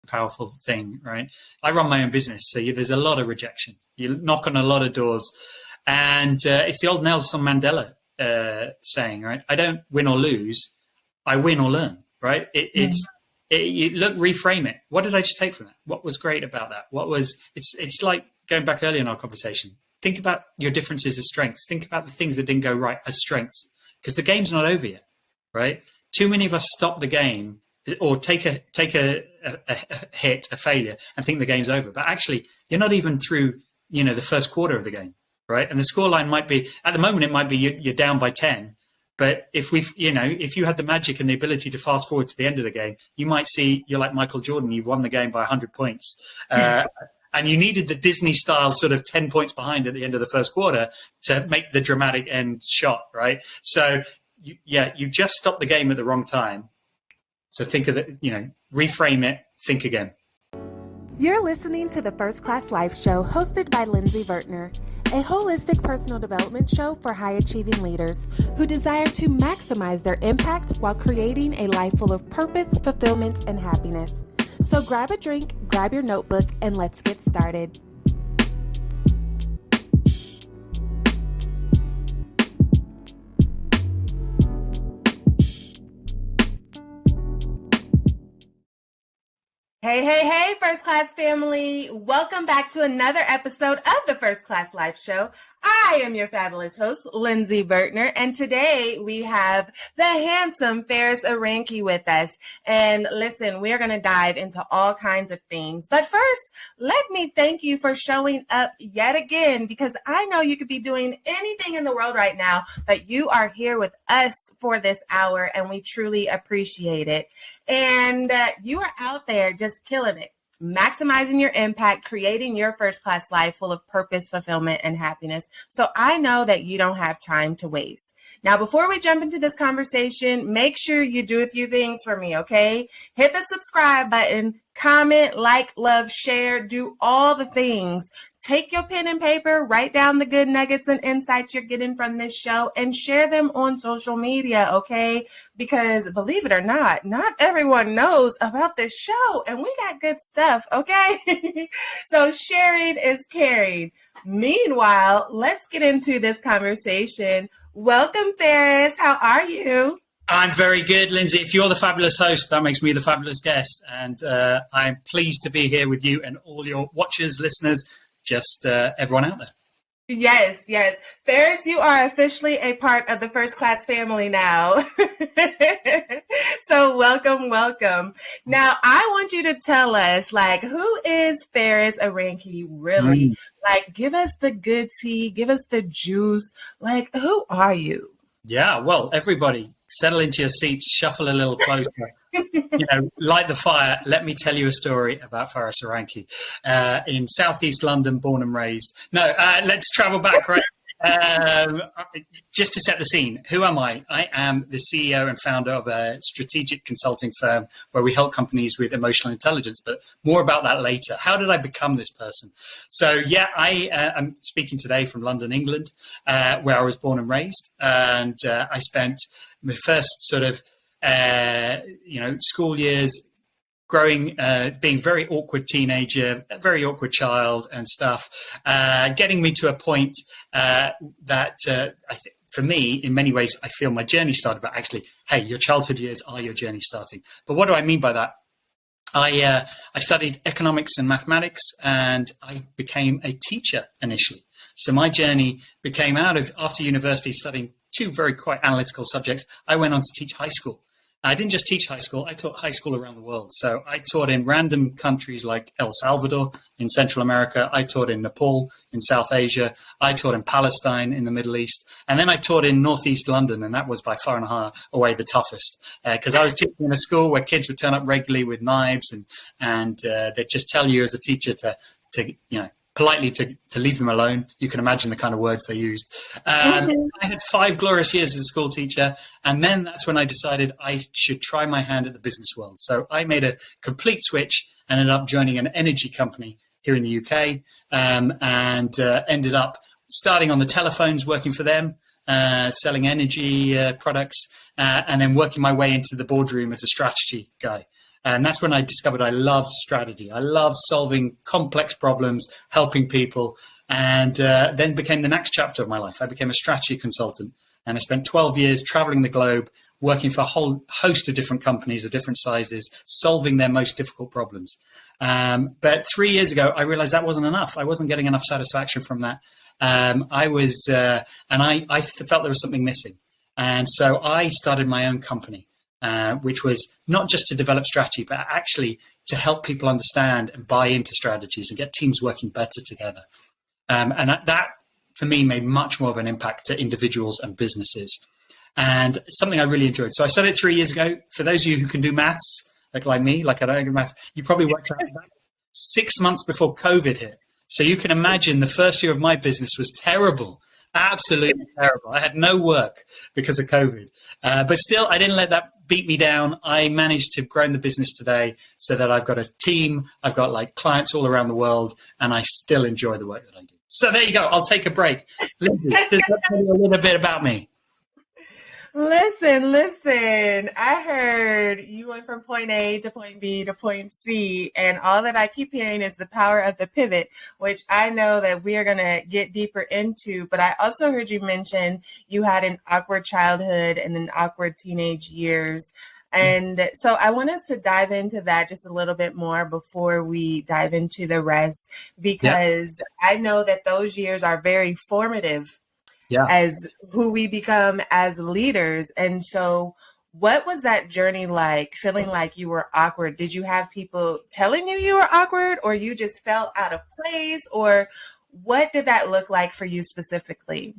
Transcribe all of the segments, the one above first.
powerful thing, right? I run my own business, so there's a lot of rejection. You knock on a lot of doors, and it's the old Nelson Mandela saying, right? I don't win or lose, I win or learn, right? Reframe it. What did I just take from that? What was great about that? It's like going back earlier in our conversation. Think about your differences as strengths. Think about the things that didn't go right as strengths, because the game's not over yet, right? Too many of us stop the game or take a hit, a failure, and think the game's over. But actually, you're not even through, the first quarter of the game, right? And the scoreline might be, at the moment, it might be you're down by 10. But if you had the magic and the ability to fast forward to the end of the game, you might see you're like Michael Jordan. You've won the game by 100 points. And you needed the Disney style sort of 10 points behind at the end of the first quarter to make the dramatic end shot, right? So, you just stopped the game at the wrong time. So think of it, reframe it, think again. You're listening to the First Class Life Show, hosted by Lindsay Vertner, a holistic personal development show for high-achieving leaders who desire to maximize their impact while creating a life full of purpose, fulfillment, and happiness. So grab a drink, grab your notebook, and let's get started. Hey, First Class family. Welcome back to another episode of the First Class Life Show. I am your fabulous host, Lindsay Vertner, and today we have the handsome Faris Aranki with us. And listen, we're going to dive into all kinds of things. But first, let me thank you for showing up yet again, because I know you could be doing anything in the world right now, but you are here with us for this hour, and we truly appreciate it. And you are out there just killing it, maximizing your impact, creating your first class life full of purpose, fulfillment, and happiness. So I know that you don't have time to waste. Now, before we jump into this conversation, make sure you do a few things for me, okay? Hit the subscribe button, comment, like, love, share, do all the things. Take your pen and paper, write down the good nuggets and insights you're getting from this show, and share them on social media, okay? Because believe it or not everyone knows about this show, and we got good stuff, okay? So sharing is caring. Meanwhile, let's get into this conversation. Welcome, Faris. How are you? I'm very good, Lindsay. If you're the fabulous host, that makes me the fabulous guest. And I'm pleased to be here with you and all your watchers, listeners, just everyone out there. Yes. Faris, you are officially a part of the First Class family now. So welcome. Now, I want you to tell us, who is Faris Aranki really? Give us the good tea, give us the juice. Who are you? Yeah, well, everybody, settle into your seats, shuffle a little closer. Light the fire. Let me tell you a story about Faris Aranki. In Southeast London, born and raised. No, let's travel back, right? Just to set the scene, who am I? I am the CEO and founder of a strategic consulting firm where we help companies with emotional intelligence, but more about that later. How did I become this person? So, I am speaking today from London, England, where I was born and raised. And I spent my first sort of school years growing, being very awkward teenager, a very awkward child and stuff, getting me to a point that I think for me, in many ways, I feel my journey started. But actually, hey, your childhood years are your journey starting. But what do I mean by that? I studied economics and mathematics, and I became a teacher initially. So my journey became after university studying two very quite analytical subjects, I went on to teach high school. I didn't just teach high school, I taught high school around the world. So I taught in random countries like El Salvador in Central America. I taught in Nepal in South Asia. I taught in Palestine in the Middle East. And then I taught in Northeast London, and that was by far and away the toughest. Because I was teaching in a school where kids would turn up regularly with knives, and they'd just tell you as a teacher to politely to leave them alone. You can imagine the kind of words they used. I had 5 glorious years as a school teacher, and then that's when I decided I should try my hand at the business world. So I made a complete switch and ended up joining an energy company here in the UK, and ended up starting on the telephones, working for them, selling energy products, and then working my way into the boardroom as a strategy guy. And that's when I discovered I loved strategy. I loved solving complex problems, helping people, and then became the next chapter of my life. I became a strategy consultant, and I spent 12 years traveling the globe, working for a whole host of different companies of different sizes, solving their most difficult problems. But 3 years ago, I realized that wasn't enough. I wasn't getting enough satisfaction from that. I felt there was something missing. And so I started my own company, which was not just to develop strategy, but actually to help people understand and buy into strategies and get teams working better together. And that, for me, made much more of an impact to individuals and businesses. And something I really enjoyed. So I started 3 years ago. For those of you who can do maths, like me, like I don't do maths, you probably worked out that 6 months before COVID hit. So you can imagine the first year of my business was terrible. Absolutely terrible. I had no work because of COVID. But still, I didn't let that beat me down. I managed to grow the business today so that I've got a team. I've got like clients all around the world, and I still enjoy the work that I do. So there you go. I'll take a break. Lindsay, does that tell you a little bit about me? Listen. I heard you went from point A to point B to point C, and all that I keep hearing is the power of the pivot, which I know that we are going to get deeper into. But I also heard you mention you had an awkward childhood and an awkward teenage years. And so I want us to dive into that just a little bit more before we dive into the rest, because I know that those years are very formative as who we become as leaders. And so what was that journey like, feeling like you were awkward? Did you have people telling you were awkward, or you just felt out of place, or what did that look like for you specifically?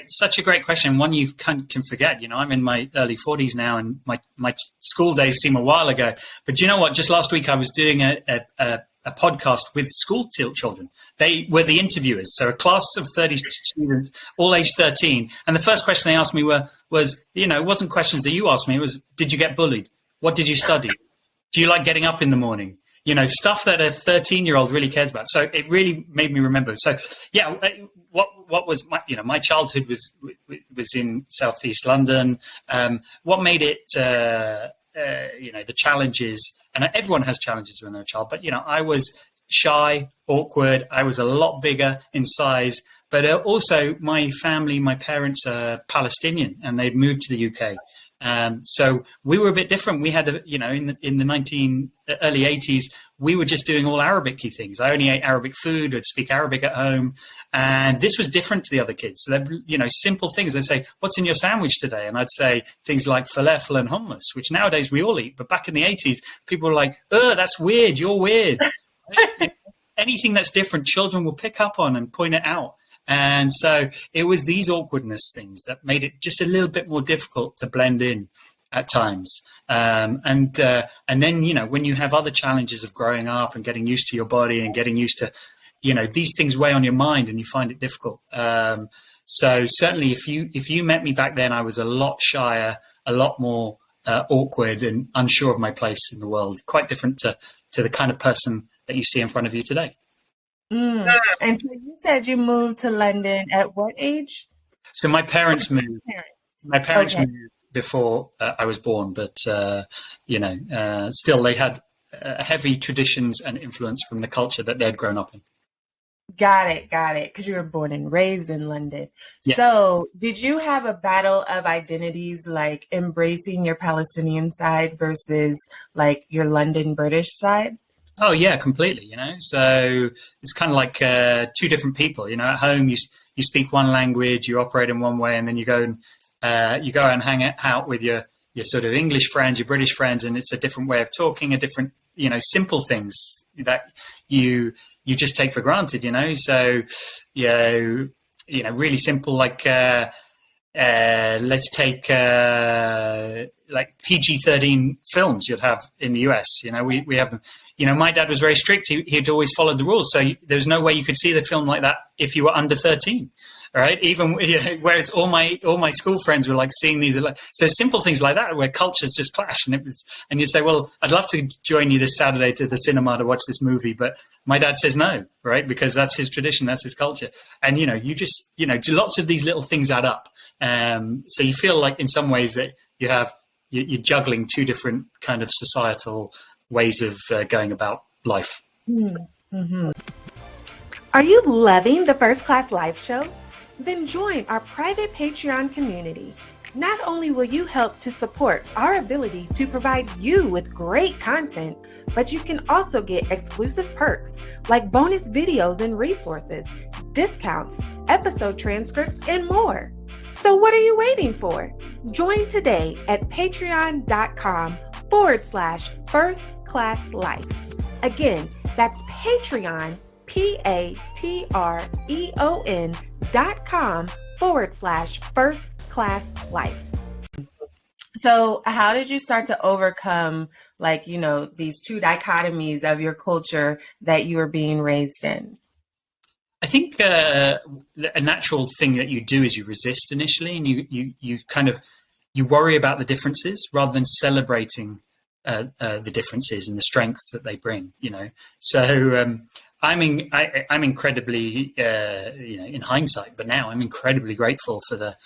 Such a great question. One you can forget. You know, I'm in my early 40s now, and my school days seem a while ago. But you know what? Just last week I was doing a podcast with school children. They were the interviewers. So a class of 30 students, all age 13. And the first question they asked me was, you know, it wasn't questions that you asked me. It was, did you get bullied? What did you study? Do you like getting up in the morning? You know, stuff that a 13-year-old really cares about. So it really made me remember. So yeah, what was my childhood was in Southeast London. What made it, the challenges, and everyone has challenges when they're a child, but, you know, I was shy, awkward. I was a lot bigger in size, but also my family, my parents are Palestinian, and they'd moved to the UK. So we were a bit different. We had, in the early 80s, we were just doing all Arabic-y things. I only ate Arabic food. I'd speak Arabic at home. And this was different to the other kids. So they're, simple things. They'd say, what's in your sandwich today? And I'd say things like falafel and hummus, which nowadays we all eat. But back in the 80s, people were like, oh, that's weird. You're weird. Anything that's different, children will pick up on and point it out. And so it was these awkwardness things that made it just a little bit more difficult to blend in at times. And then, when you have other challenges of growing up and getting used to your body and getting used to, these things weigh on your mind and you find it difficult. So certainly if you met me back then, I was a lot shyer, a lot more awkward and unsure of my place in the world, quite different to the kind of person that you see in front of you today. And so you said you moved to London at what age? So my parents moved. My parents moved before I was born, but still they had heavy traditions and influence from the culture that they'd grown up in. Got it. Because you were born and raised in London. Yeah. So did you have a battle of identities, like embracing your Palestinian side versus like your London British side? Oh yeah, completely. So it's kind of like two different people. At home you speak one language, you operate in one way, and then you go and hang out with your sort of English friends, your British friends, and it's a different way of talking, a different simple things that you just take for granted. So really simple, like let's take like PG-13 films you'd have in the US. We have them. My dad was very strict. He'd always followed the rules. So there's no way you could see the film like that if you were under 13. All right. Even whereas all my school friends were like seeing these. So simple things like that where cultures just clash. And you'd say, well, I'd love to join you this Saturday to the cinema to watch this movie. But my dad says no, right? Because that's his tradition. That's his culture. And, you just, lots of these little things add up. So you feel like in some ways that you're juggling two different kind of societal ways of going about life. Mm-hmm. Are you loving the First Class Life Show? Then join our private Patreon community. Not only will you help to support our ability to provide you with great content, but you can also get exclusive perks like bonus videos and resources, discounts, episode transcripts, and more. So what are you waiting for? Join today at patreon.com/First Class Life. Again, that's Patreon, patreon.com/First Class Life. So how did you start to overcome, like, these two dichotomies of your culture that you were being raised in? I think a natural thing that you do is you resist initially, and you worry about the differences rather than celebrating the differences and the strengths that they bring. So I'm incredibly, in hindsight, but now I'm incredibly grateful for the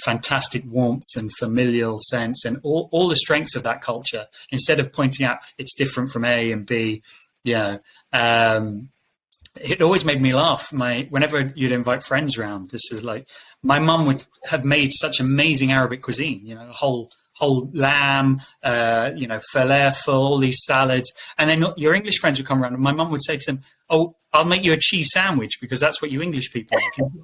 fantastic warmth and familial sense and all the strengths of that culture. Instead of pointing out it's different from A and B, it always made me laugh. Whenever you'd invite friends around, this is like my mum would have made such amazing Arabic cuisine, whole lamb, falafel, all these salads. And then your English friends would come around and my mum would say to them, "Oh, I'll make you a cheese sandwich because that's what you English people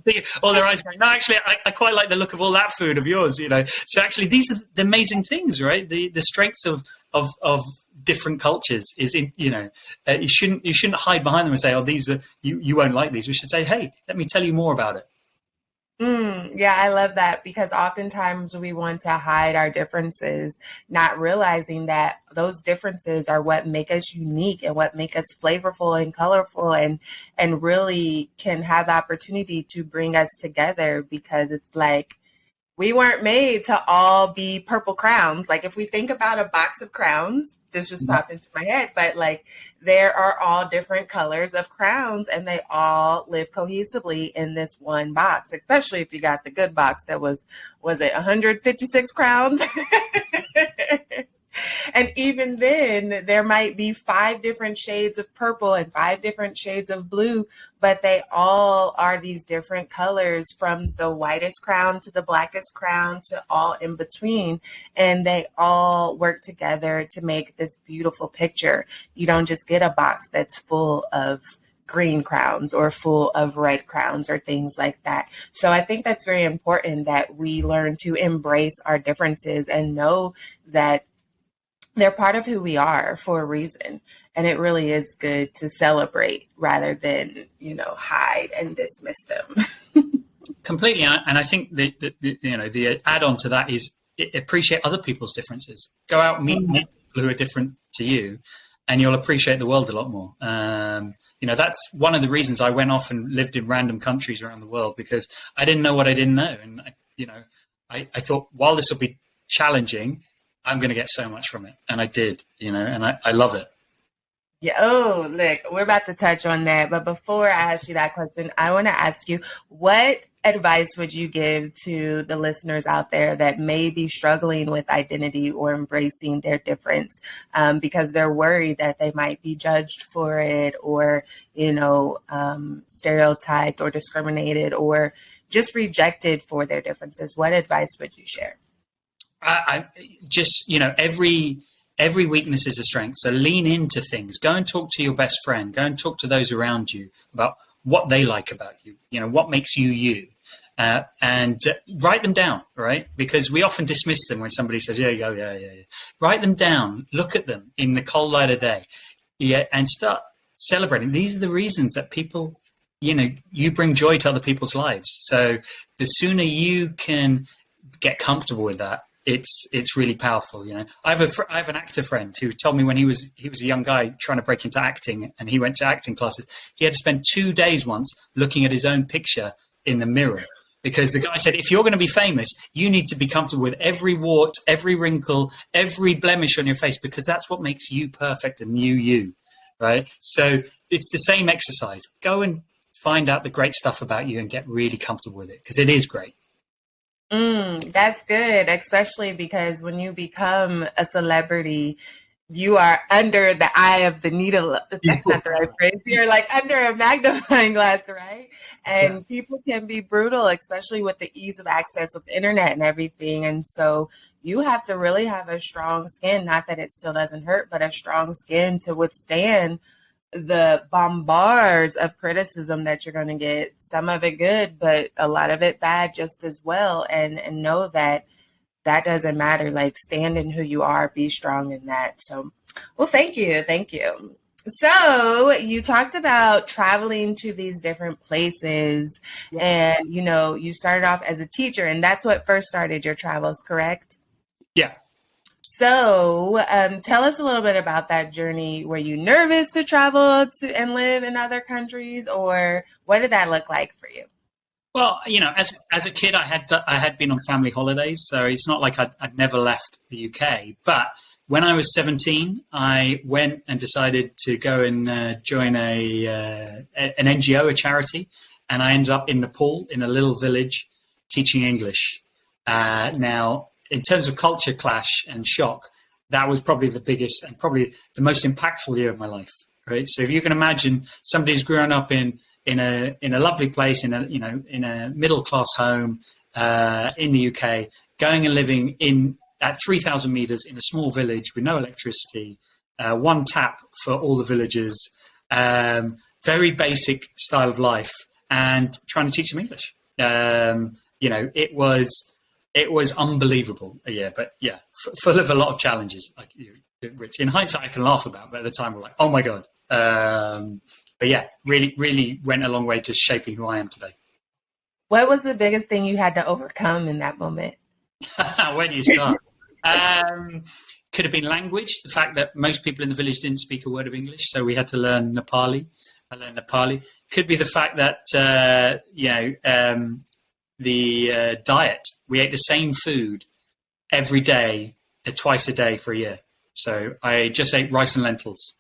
like." All their eyes going, "No, actually, I quite like the look of all that food of yours." So actually, these are the amazing things, right? The strengths of different cultures is you shouldn't hide behind them and say, "Oh, these are you won't like these." We should say, "Hey, let me tell you more about it." Yeah, I love that, because oftentimes we want to hide our differences, not realizing that those differences are what make us unique and what make us flavorful and colorful and really can have the opportunity to bring us together, because it's like we weren't made to all be purple crowns. Like if we think about a box of crowns, this just popped into my head, but like there are all different colors of crowns and they all live cohesively in this one box, especially if you got the good box that was it 156 crowns? And even then, there might be 5 different shades of purple and 5 different shades of blue, but they all are these different colors, from the whitest crown to the blackest crown to all in between. And they all work together to make this beautiful picture. You don't just get a box that's full of green crowns or full of red crowns or things like that. So I think that's very important that we learn to embrace our differences and know that they're part of who we are for a reason. And it really is good to celebrate rather than, hide and dismiss them. Completely. And I think the add-on to that is appreciate other people's differences. Go out and meet people who are different to you, and you'll appreciate the world a lot more. That's one of the reasons I went off and lived in random countries around the world, because I didn't know what I didn't know. And, I thought, while this will be challenging, I'm going to get so much from it. And I did, and I love it. Yeah. Oh, look, we're about to touch on that. But before I ask you that question, I want to ask you, what advice would you give to the listeners out there that may be struggling with identity or embracing their difference because they're worried that they might be judged for it, or, stereotyped or discriminated or just rejected for their differences? What advice would you share? I just, every weakness is a strength. So lean into things. Go and talk to your best friend. Go and talk to those around you about what they like about you. What makes you you, and write them down. Right? Because we often dismiss them when somebody says, "Yeah." Write them down. Look at them in the cold light of day. Yeah, and start celebrating. These are the reasons that people, you bring joy to other people's lives. So the sooner you can get comfortable with that, it's really powerful. I have an actor friend who told me when he was a young guy trying to break into acting, and he went to acting classes, he had to spend 2 days once looking at his own picture in the mirror, because the guy said, if you're going to be famous, you need to be comfortable with every wart, every wrinkle, every blemish on your face, because that's what makes you perfect and you, right? So it's the same exercise. Go and find out the great stuff about you and get really comfortable with it, because it is great. That's good, especially because when you become a celebrity, you are under the eye of the needle. That's not the right phrase. You're like under a magnifying glass, right? Yeah. And people can be brutal, especially with the ease of access with the internet and everything. And so you have to really have a strong skin, not that it still doesn't hurt, but a strong skin to withstand the bombards of criticism that you're going to get. Some of it good, but a lot of it bad just as well. And know that that doesn't matter. Like, stand in who you are, be strong in that. So, well, thank you. Thank you. So you talked about traveling to these different places, and, you know, you started off as a teacher, and that's what first started your travels, correct? Yeah. So tell us a little bit about that journey. Were you nervous to travel to and live in other countries, or what did that look like for you? Well, you know, as a kid, I had been on family holidays, so it's not like I'd never left the UK. But when I was 17, I went and decided to go and join an NGO, a charity, and I ended up in Nepal in a little village teaching English. Now, in terms of culture clash and shock, that was probably the biggest and probably the most impactful year of my life. Right. So if you can imagine somebody who's grown up in a lovely place, in a middle class home in the UK, going and living at 3,000 meters in a small village with no electricity, one tap for all the villagers, very basic style of life, and trying to teach them English. It was unbelievable. Yeah, but yeah, full of a lot of challenges, which in hindsight I can laugh about, but at the time we're like, oh my God. But yeah, really, really went a long way to shaping who I am today. What was the biggest thing you had to overcome in that moment? Where do you start? Could have been language. The fact that most people in the village didn't speak a word of English, so we had to learn Nepali. I learned Nepali. Could be the fact that the diet. We ate the same food every day, twice a day for a year. So I just ate rice and lentils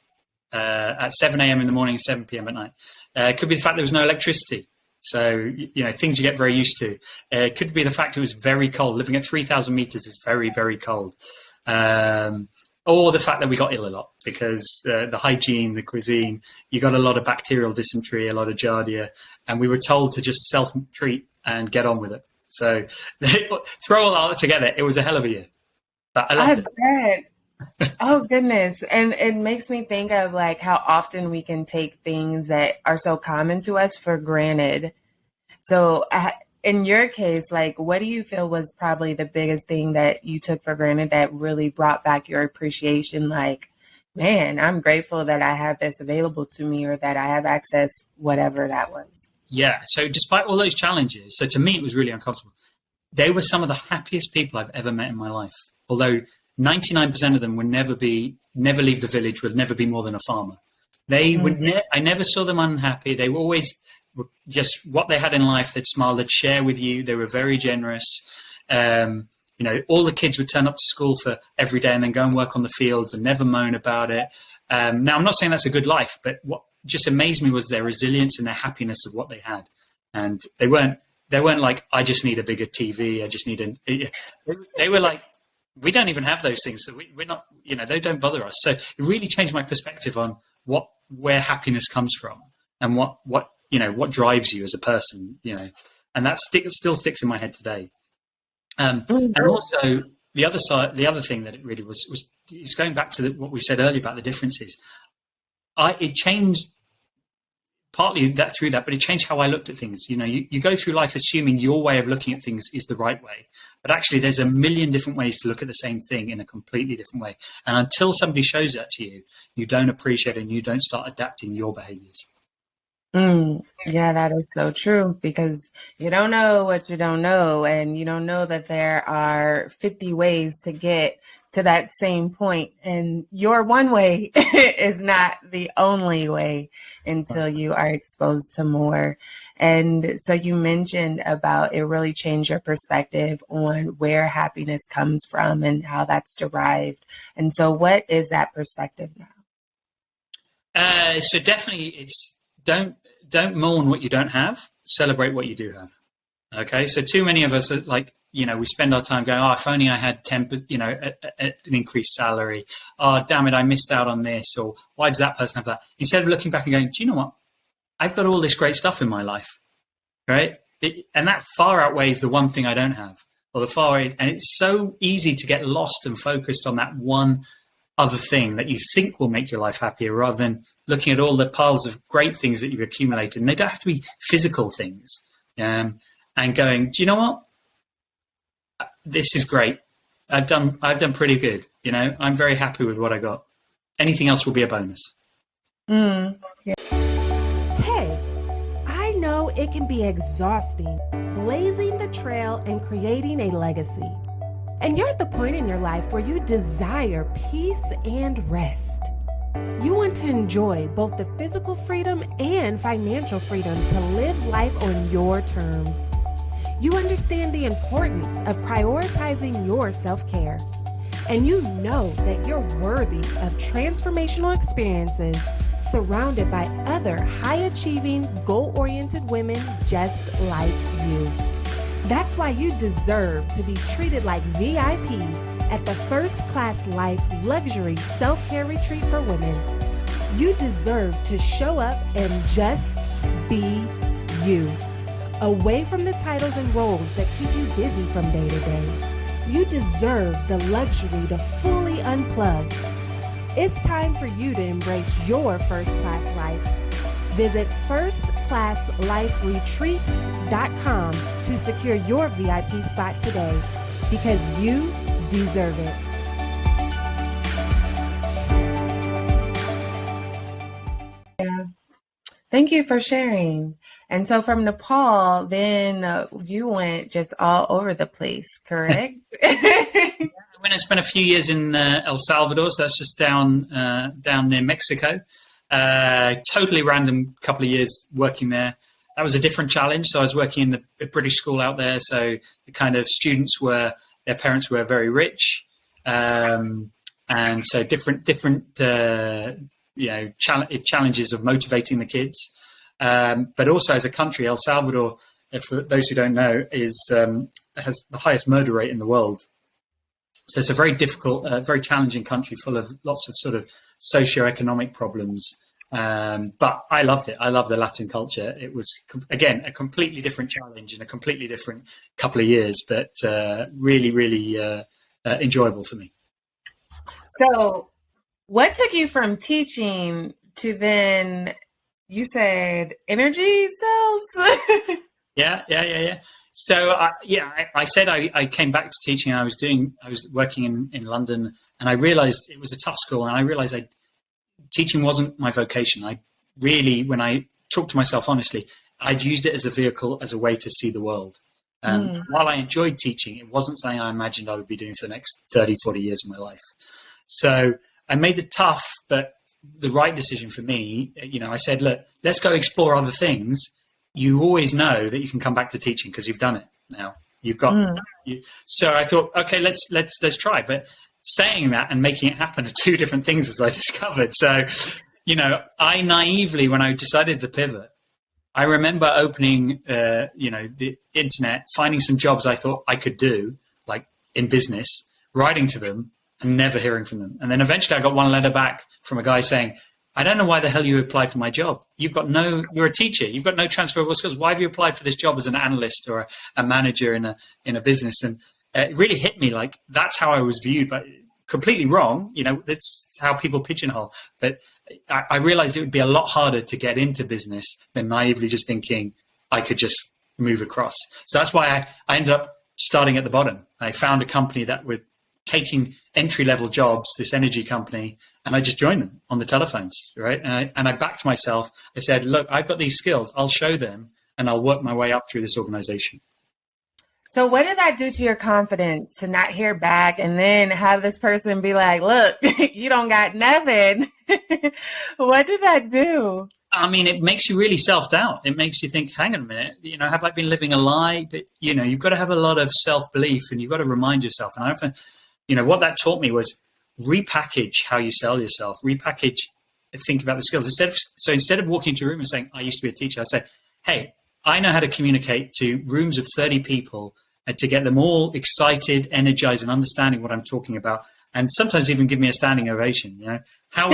at 7 a.m. in the morning, 7 p.m. at night. It could be the fact there was no electricity. So, things you get very used to. It could be the fact it was very cold. Living at 3,000 meters is very, very cold. Or the fact that we got ill a lot because the hygiene, the cuisine, you got a lot of bacterial dysentery, a lot of giardia, and we were told to just self-treat and get on with it. So throw all that together, it was a hell of a year. But I loved it. Oh, goodness. And it makes me think of like how often we can take things that are so common to us for granted. So in your case, like, what do you feel was probably the biggest thing that you took for granted that really brought back your appreciation? Like, man, I'm grateful that I have this available to me, or that I have access, whatever that was. Yeah. So despite all those challenges, so to me, it was really uncomfortable. They were some of the happiest people I've ever met in my life. Although 99% of them would never leave the village, would never be more than a farmer. They would. I never saw them unhappy. They were always just what they had in life. They'd smile. They'd share with you. They were very generous. All the kids would turn up to school for every day and then go and work on the fields and never moan about it. Now, I'm not saying that's a good life, but what just amazed me was their resilience and their happiness of what they had. And they weren't like, I just need a bigger TV. I just need they were like, we don't even have those things. So we're not, they don't bother us. So it really changed my perspective on where happiness comes from and what drives you as a person, and that still sticks in my head today. And also the other thing that it really was going back to what we said earlier about the differences. It changed partly through that, but it changed how I looked at things. You go through life assuming your way of looking at things is the right way, but actually there's a million different ways to look at the same thing in a completely different way. And until somebody shows that to you, you don't appreciate it and you don't start adapting your behaviors. Yeah, that is so true, because you don't know what you don't know, and you don't know that there are 50 ways to get to that same point, and your one way is not the only way until you are exposed to more. And so you mentioned about it really changed your perspective on where happiness comes from and how that's derived. And so what is that perspective now? So definitely it's don't mourn what you don't have, celebrate what you do have. Okay, so too many of us are like, we spend our time going, oh, if only I had 10, an increased salary. Oh, damn it, I missed out on this. Or why does that person have that? Instead of looking back and going, do you know what? I've got all this great stuff in my life, right? And that far outweighs the one thing I don't have, or and it's so easy to get lost and focused on that one other thing that you think will make your life happier, rather than looking at all the piles of great things that you've accumulated. And they don't have to be physical things. And going, do you know what? This is great. I've done pretty good. I'm very happy with what I got. Anything else will be a bonus. Yeah. Hey, I know it can be exhausting, blazing the trail and creating a legacy. And you're at the point in your life where you desire peace and rest. You want to enjoy both the physical freedom and financial freedom to live life on your terms. You understand the importance of prioritizing your self-care. And you know that you're worthy of transformational experiences surrounded by other high-achieving, goal-oriented women just like you. That's why you deserve to be treated like VIP at the First Class Life Luxury Self-Care Retreat for Women. You deserve to show up and just be you. Away from the titles and roles that keep you busy from day to day. You deserve the luxury to fully unplug. It's time for you to embrace your first class life. Visit firstclassliferetreats.com to secure your VIP spot today, because you deserve it. Yeah. Thank you for sharing. And so from Nepal, then you went just all over the place, correct? I went and spent a few years in El Salvador, so that's just down near Mexico. Totally random couple of years working there. That was a different challenge. So I was working in the British school out there. So the kind of students their parents were very rich. And so different challenges of motivating the kids. But also as a country, El Salvador, for those who don't know, has the highest murder rate in the world. So it's a very difficult, very challenging country full of lots of sort of socioeconomic problems. But I loved it. I love the Latin culture. It was, again, a completely different challenge and a completely different couple of years, but really, really enjoyable for me. So what took you from teaching to then, you said, energy cells? Yeah. So I said I came back to teaching. I was working in London, and I realized it was a tough school, and I realized teaching wasn't my vocation. When I talked to myself honestly, I'd used it as a vehicle, as a way to see the world. While I enjoyed teaching, it wasn't something I imagined I would be doing for the next 30, 40 years of my life. So I made the tough but the right decision for me. I said, look, let's go explore other things. You always know that you can come back to teaching because you've done it now. You've got so I thought, okay, let's try. But saying that and making it happen are two different things, as I discovered. So, I naively, when I decided to pivot, I remember opening, the internet, finding some jobs I thought I could do, like in business, writing to them and never hearing from them. And then eventually I got one letter back from a guy saying, I don't know why the hell you applied for my job. You're a teacher. You've got no transferable skills. Why have you applied for this job as an analyst or a manager in a business? And it really hit me, like that's how I was viewed, but completely wrong. That's how people pigeonhole. But I realized it would be a lot harder to get into business than naively just thinking I could just move across. So that's why I ended up starting at the bottom. I found a company that were taking entry-level jobs, this energy company, and I just joined them on the telephones, right? And I backed myself. I said, look, I've got these skills. I'll show them, and I'll work my way up through this organization. So what did that do to your confidence to not hear back and then have this person be like, look, you don't got nothing? What did that do? I mean, it makes you really self-doubt. It makes you think, hang on a minute, have I been living a lie? But, you've got to have a lot of self-belief, and you've got to remind yourself. And I often, what that taught me was repackage how you sell yourself, think about the skills. Instead of walking into a room and saying, I used to be a teacher, I say, hey, I know how to communicate to rooms of 30 people to get them all excited, energized, and understanding what I'm talking about, and sometimes even give me a standing ovation. How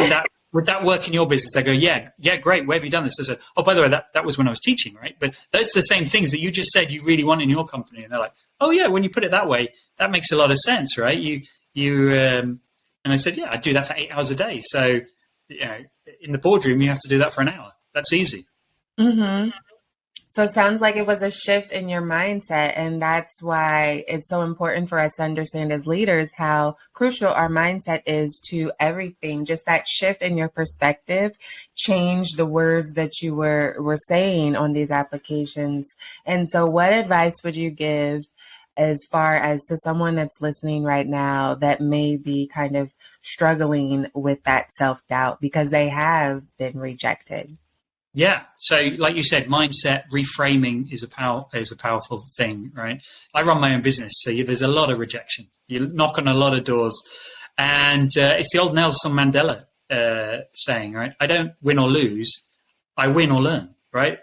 would that work in your business? They go, yeah, great. Where have you done this? I said, oh, by the way, that was when I was teaching, right? But that's the same things that you just said you really want in your company. And they're like, oh yeah, when you put it that way, that makes a lot of sense, right? And I said, yeah, I do that for 8 hours a day. So, in the boardroom, you have to do that for an hour. That's easy. Mm-hmm. So it sounds like it was a shift in your mindset, and that's why it's so important for us to understand as leaders how crucial our mindset is to everything. Just that shift in your perspective changed the words that you were saying on these applications. And so what advice would you give as far as to someone that's listening right now that may be kind of struggling with that self-doubt because they have been rejected? Yeah. So like you said, mindset reframing is a powerful thing, right? I run my own business. So there's a lot of rejection. You knock on a lot of doors, and it's the old Nelson Mandela saying, right? I don't win or lose. I win or learn, right?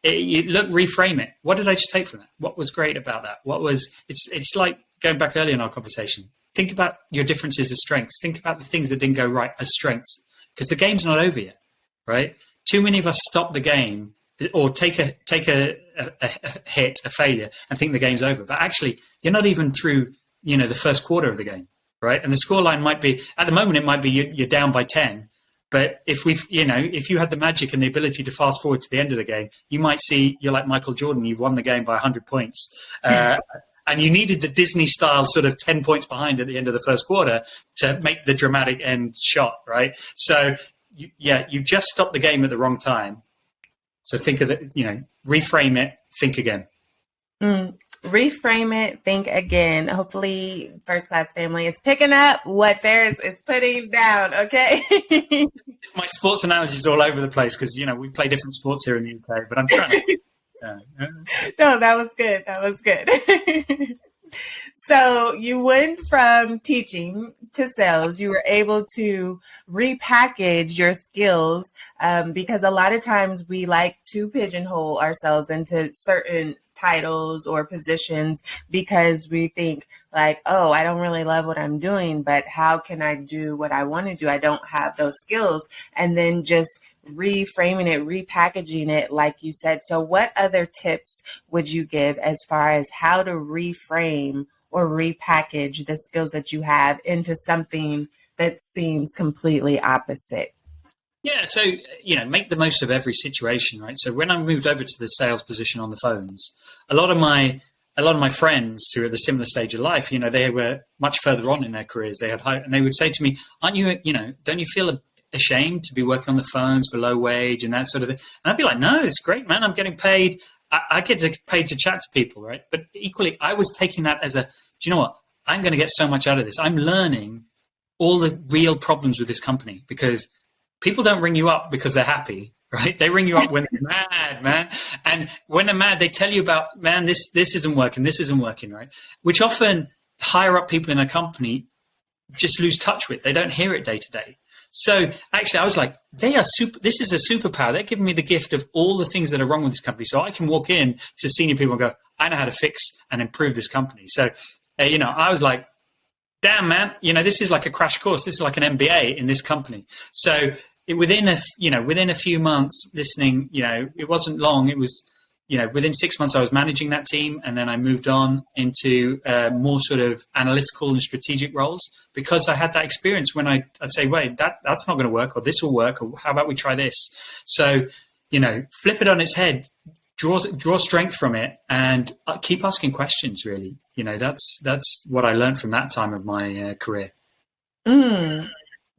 Reframe it. What did I just take from that? What was great about that? It's like going back earlier in our conversation. Think about your differences as strengths. Think about the things that didn't go right as strengths, because the game's not over yet, right? Too many of us stop the game or take a hit, a failure, and think the game's over. But actually, you're not even through, the first quarter of the game, right? And the scoreline might be, at the moment, it might be you're down by 10. But if if you had the magic and the ability to fast forward to the end of the game, you might see you're like Michael Jordan. You've won the game by 100 points. And you needed the Disney style sort of 10 points behind at the end of the first quarter to make the dramatic end shot, right? So, you just stopped the game at the wrong time. So think of it, reframe it, think again. Reframe it, think again. Hopefully First Class family is picking up what Faris is putting down, okay? My sports analogy is all over the place because, we play different sports here in the UK, but I'm trying to... No, that was good. That was good. So you went from teaching to sales. You were able to repackage your skills because a lot of times we like to pigeonhole ourselves into certain titles or positions because we think like, oh, I don't really love what I'm doing, but how can I do what I want to do? I don't have those skills. And then just reframing it, repackaging it, like you said. So what other tips would you give as far as how to reframe or repackage the skills that you have into something that seems completely opposite? Yeah, so, make the most of every situation, right? So when I moved over to the sales position on the phones, a lot of my friends who are at the similar stage of life, they were much further on in their careers. They had and they would say to me, aren't you, don't you feel ashamed to be working on the phones for low wage and that sort of thing? And I'd be like, no, it's great, man. I'm getting paid. I get paid to chat to people, right? But equally, I was taking that as do you know what? I'm going to get so much out of this. I'm learning all the real problems with this company because people don't ring you up because they're happy, right? They ring you up when they're mad, man. And when they're mad, they tell you about, man, this isn't working, right? Which often higher up people in a company just lose touch with. They don't hear it day to day. So actually, I was like, this is a superpower. They're giving me the gift of all the things that are wrong with this company. So I can walk in to senior people and go, I know how to fix and improve this company. So, I was like, damn, man, this is like a crash course. This is like an MBA in this company. So within a few months listening, it wasn't long. It was, within 6 months I was managing that team, and then I moved on into more sort of analytical and strategic roles because I had that experience when I'd say, wait, that's not going to work, or this will work, or how about we try this? So, flip it on its head, draw strength from it, and keep asking questions. Really, that's what I learned from that time of my career.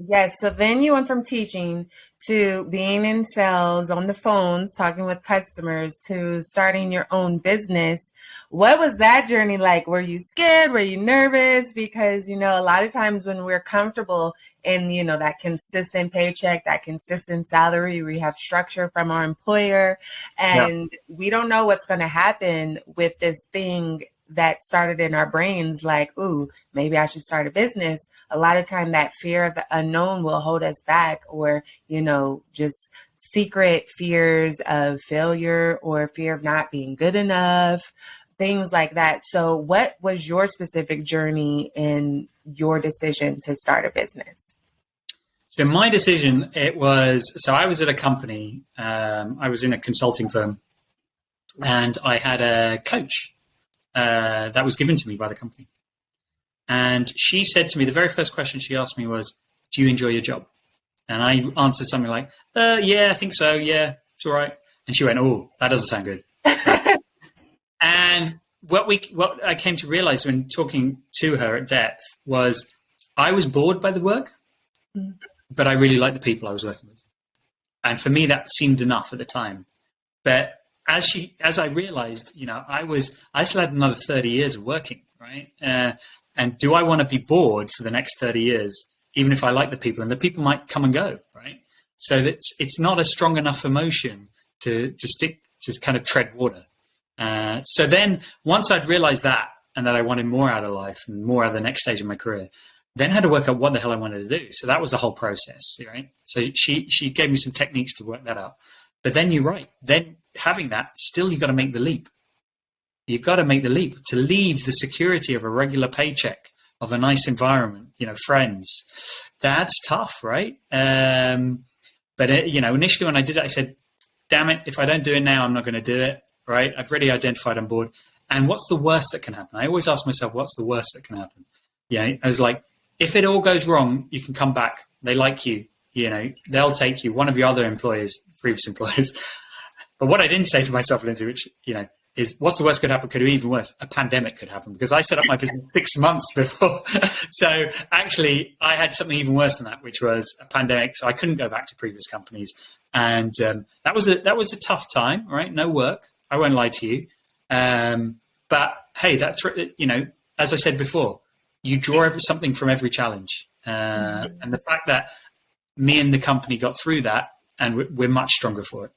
Yes. So then you went from teaching to being in sales on the phones, talking with customers, to starting your own business. What was that journey like? Were you scared? Were you nervous? Because, a lot of times when we're comfortable in, that consistent paycheck, that consistent salary, we have structure from our employer, and we don't know what's going to happen with this thing that started in our brains like, ooh, maybe I should start a business. A lot of time that fear of the unknown will hold us back, or, just secret fears of failure or fear of not being good enough, things like that. So what was your specific journey in your decision to start a business? So my decision, I was at a company, I was in a consulting firm, and I had a coach that was given to me by the company. And she said to me, the very first question she asked me was, do you enjoy your job? And I answered something like, yeah, I think so. Yeah, it's all right. And she went, oh, that doesn't sound good. And what I came to realize when talking to her at depth was I was bored by the work, but I really liked the people I was working with. And for me, that seemed enough at the time. But as I realized, I still had another 30 years of working, right? And do I want to be bored for the next 30 years, even if I like the people? And the people might come and go, right? So that it's not a strong enough emotion to stick, to kind of tread water. So then once I'd realized that, and that I wanted more out of life and more out of the next stage of my career, then I had to work out what the hell I wanted to do. So that was the whole process, right? So she gave me some techniques to work that out. But then you're right. Then having that, still you got to make the leap. You've got to make the leap to leave the security of a regular paycheck, of a nice environment, friends. That's tough, right? But initially when I did it, I said, damn it, if I don't do it now, I'm not going to do it, right? I've already identified I'm bored. And what's the worst that can happen? I always ask myself, what's the worst that can happen? I was like, if it all goes wrong, you can come back. They like you, they'll take you, one of your other previous employers. But what I didn't say to myself, Lindsay, which, is what's the worst could happen? Could be even worse. A pandemic could happen, because I set up my business 6 months before. So actually I had something even worse than that, which was a pandemic. So I couldn't go back to previous companies. And that was a tough time, right? No work. I won't lie to you. But hey, that's, as I said before, you draw something from every challenge. And the fact that me and the company got through that, and we're much stronger for it.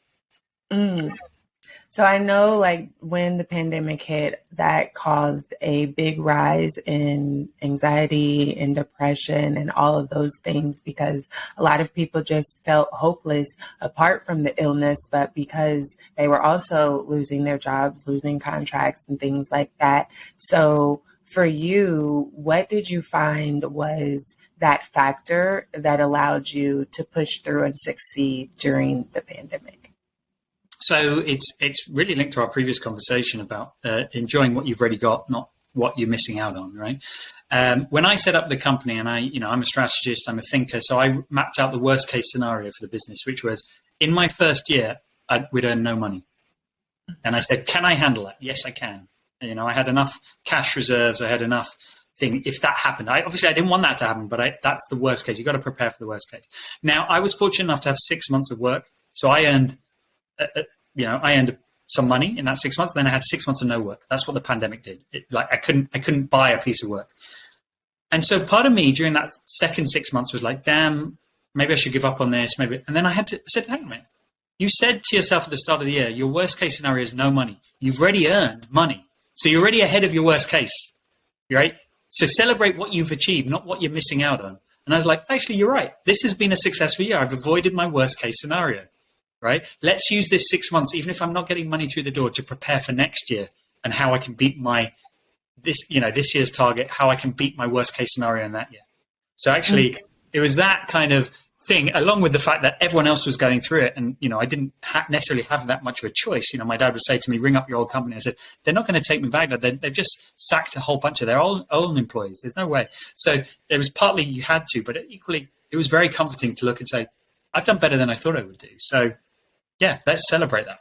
So I know, like, when the pandemic hit, that caused a big rise in anxiety and depression and all of those things, because a lot of people just felt hopeless apart from the illness, but because they were also losing their jobs, losing contracts and things like that. So for you, what did you find was that factor that allowed you to push through and succeed during the pandemic? So it's really linked to our previous conversation about enjoying what you've already got, not what you're missing out on, right? When I set up the company, and I'm a strategist, I'm a thinker, so I mapped out the worst case scenario for the business, which was in my first year, we'd earn no money. And I said, can I handle that? Yes, I can. I had enough cash reserves. I had enough thing. If that happened, I didn't want that to happen, but that's the worst case. You've got to prepare for the worst case. Now, I was fortunate enough to have 6 months of work. So I earned some money in that 6 months. Then I had 6 months of no work. That's what the pandemic did. I couldn't buy a piece of work. And so part of me during that second 6 months was like, damn, maybe I should give up on this. Maybe. And then I said, hang on a minute. You said to yourself at the start of the year, your worst case scenario is no money. You've already earned money. So you're already ahead of your worst case, right? So celebrate what you've achieved, not what you're missing out on. And I was like, actually, you're right. This has been a successful year. I've avoided my worst case scenario. Right? Let's use this 6 months, even if I'm not getting money through the door, to prepare for next year and how I can beat this year's target, how I can beat my worst case scenario in that year. So actually, it was that kind of thing, along with the fact that everyone else was going through it. And, I didn't necessarily have that much of a choice. My dad would say to me, ring up your old company. I said, they're not going to take me back. They've just sacked a whole bunch of their own employees. There's no way. So it was partly you had to, but equally, it was very comforting to look and say, I've done better than I thought I would do. So yeah, let's celebrate that.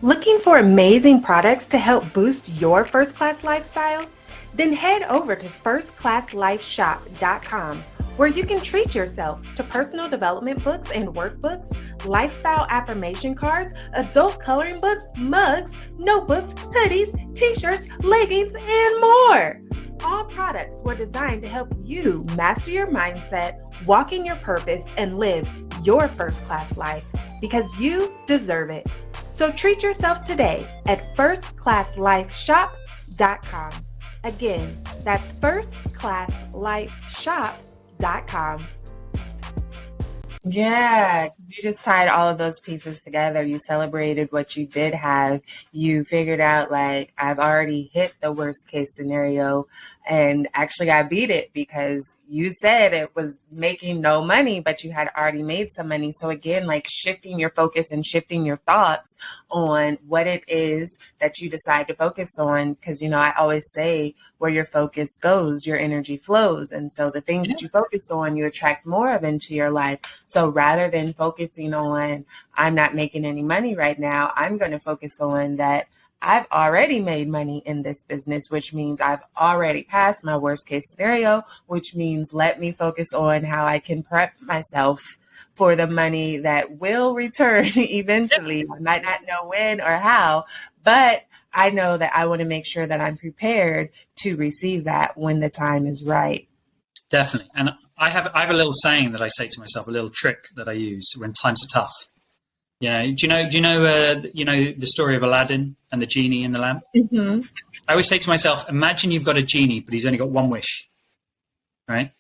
Looking for amazing products to help boost your first-class lifestyle? Then head over to firstclasslifeshop.com, where you can treat yourself to personal development books and workbooks, lifestyle affirmation cards, adult coloring books, mugs, notebooks, hoodies, t-shirts, leggings, and more. All products were designed to help you master your mindset, walk in your purpose, and live your first-class life, because you deserve it. So treat yourself today at firstclasslifeshop.com. Again, that's firstclasslifeshop.com. Yeah, you just tied all of those pieces together. You celebrated what you did have. You figured out, like, I've already hit the worst case scenario, and actually I beat it because you said it was making no money, but you had already made some money. So again, like shifting your focus and shifting your thoughts on what it is that you decide to focus on. Because, I always say where your focus goes, your energy flows. And so the things that you focus on, you attract more of into your life. So rather than focusing on, I'm not making any money right now, I'm going to focus on that I've already made money in this business, which means I've already passed my worst case scenario, which means let me focus on how I can prep myself for the money that will return eventually. I might not know when or how, but I know that I want to make sure that I'm prepared to receive that when the time is right. Definitely. And I have a little saying that I say to myself, a little trick that I use when times are tough. Do you know the story of Aladdin and the genie in the lamp? Mm-hmm. I always say to myself, imagine you've got a genie, but he's only got one wish, right?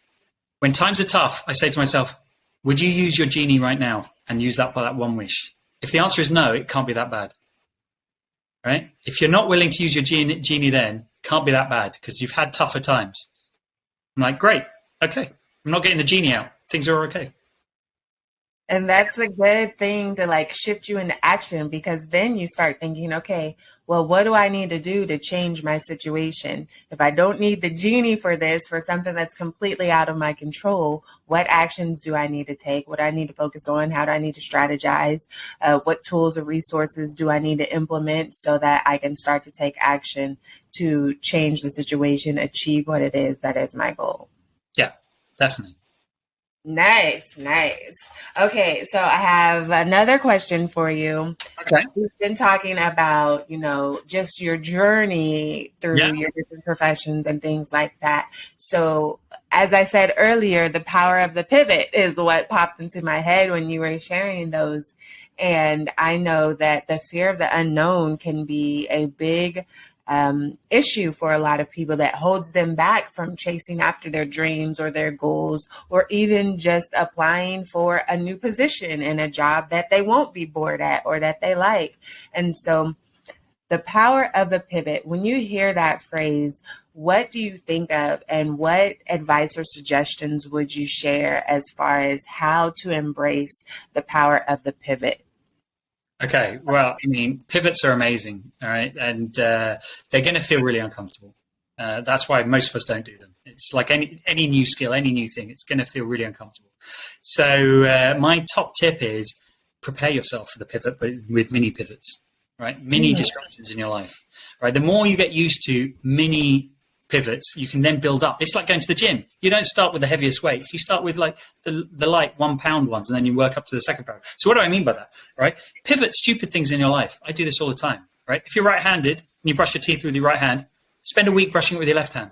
When times are tough, I say to myself, would you use your genie right now and use that one wish? If the answer is no, it can't be that bad, right? If you're not willing to use your genie then, it can't be that bad because you've had tougher times. I'm like, great, okay. I'm not getting the genie out. Things are okay. And that's a good thing to like shift you into action, because then you start thinking, okay, well, what do I need to do to change my situation? If I don't need the genie for this, for something that's completely out of my control, what actions do I need to take? What do I need to focus on? How do I need to strategize? What tools or resources do I need to implement so that I can start to take action to change the situation, achieve what it is that is my goal? Yeah, definitely. Nice. Okay, so I have another question for you. Okay. We've been talking about, just your journey through your different professions and things like that. So as I said earlier, the power of the pivot is what popped into my head when you were sharing those. And I know that the fear of the unknown can be a big issue for a lot of people that holds them back from chasing after their dreams or their goals, or even just applying for a new position in a job that they won't be bored at or that they like. And so the power of the pivot, when you hear that phrase, what do you think of, and what advice or suggestions would you share as far as how to embrace the power of the pivot? Okay, well, pivots are amazing, all right? And they're going to feel really uncomfortable. That's why most of us don't do them. It's like any new skill, any new thing, it's going to feel really uncomfortable. So my top tip is prepare yourself for the pivot, but with mini pivots, right? Mini disruptions in your life, right? The more you get used to mini pivots, you can then build up. It's like going to the gym. You don't start with the heaviest weights. You start with like the light 1 pound ones, and then you work up to the second pound. So what do I mean by that, right? Pivot stupid things in your life. I do this all the time, right? If you're right-handed and you brush your teeth with your right hand, spend a week brushing it with your left hand,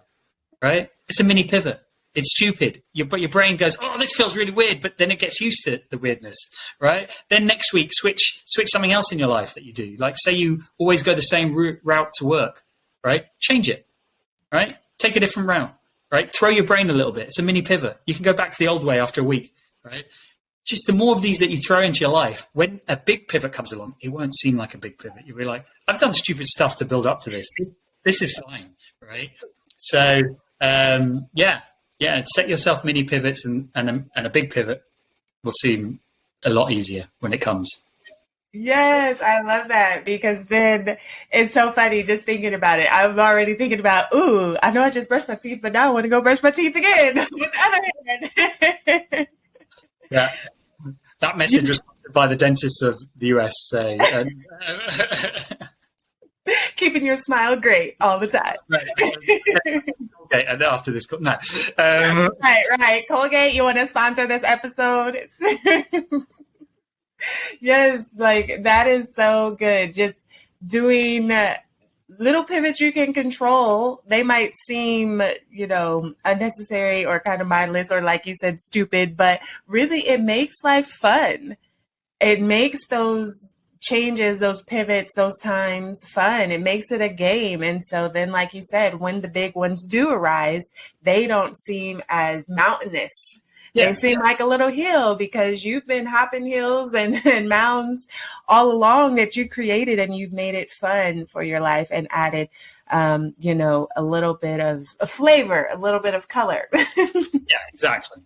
right? It's a mini pivot. It's stupid. Your brain goes, oh, this feels really weird, but then it gets used to the weirdness, right? Then next week, switch something else in your life that you do. Like say you always go the same route to work, right? Change it. Right? Take a different route, right? Throw your brain a little bit. It's a mini pivot. You can go back to the old way after a week, right? Just the more of these that you throw into your life, when a big pivot comes along, it won't seem like a big pivot. You'll be like, I've done stupid stuff to build up to this. This is fine, right? So, set yourself mini pivots, and a big pivot will seem a lot easier when it comes. Yes, I love that, because then it's so funny just thinking about it. I'm already thinking about, ooh, I know I just brushed my teeth, but now I want to go brush my teeth again with the other hand. Yeah, that message was sponsored by the dentists of the USA. Keeping your smile great all the time. Right. Okay, and after this, no. Right. Colgate, you want to sponsor this episode? Yes, like that is so good. Just doing little pivots you can control. They might seem, unnecessary or kind of mindless, or like you said, stupid, but really it makes life fun. It makes those changes, those pivots, those times fun. It makes it a game. And so then, like you said, when the big ones do arise, they don't seem as mountainous. They seem like a little hill because you've been hopping hills and mounds all along that you created, and you've made it fun for your life and added, a little bit of a flavor, a little bit of color. Yeah, exactly.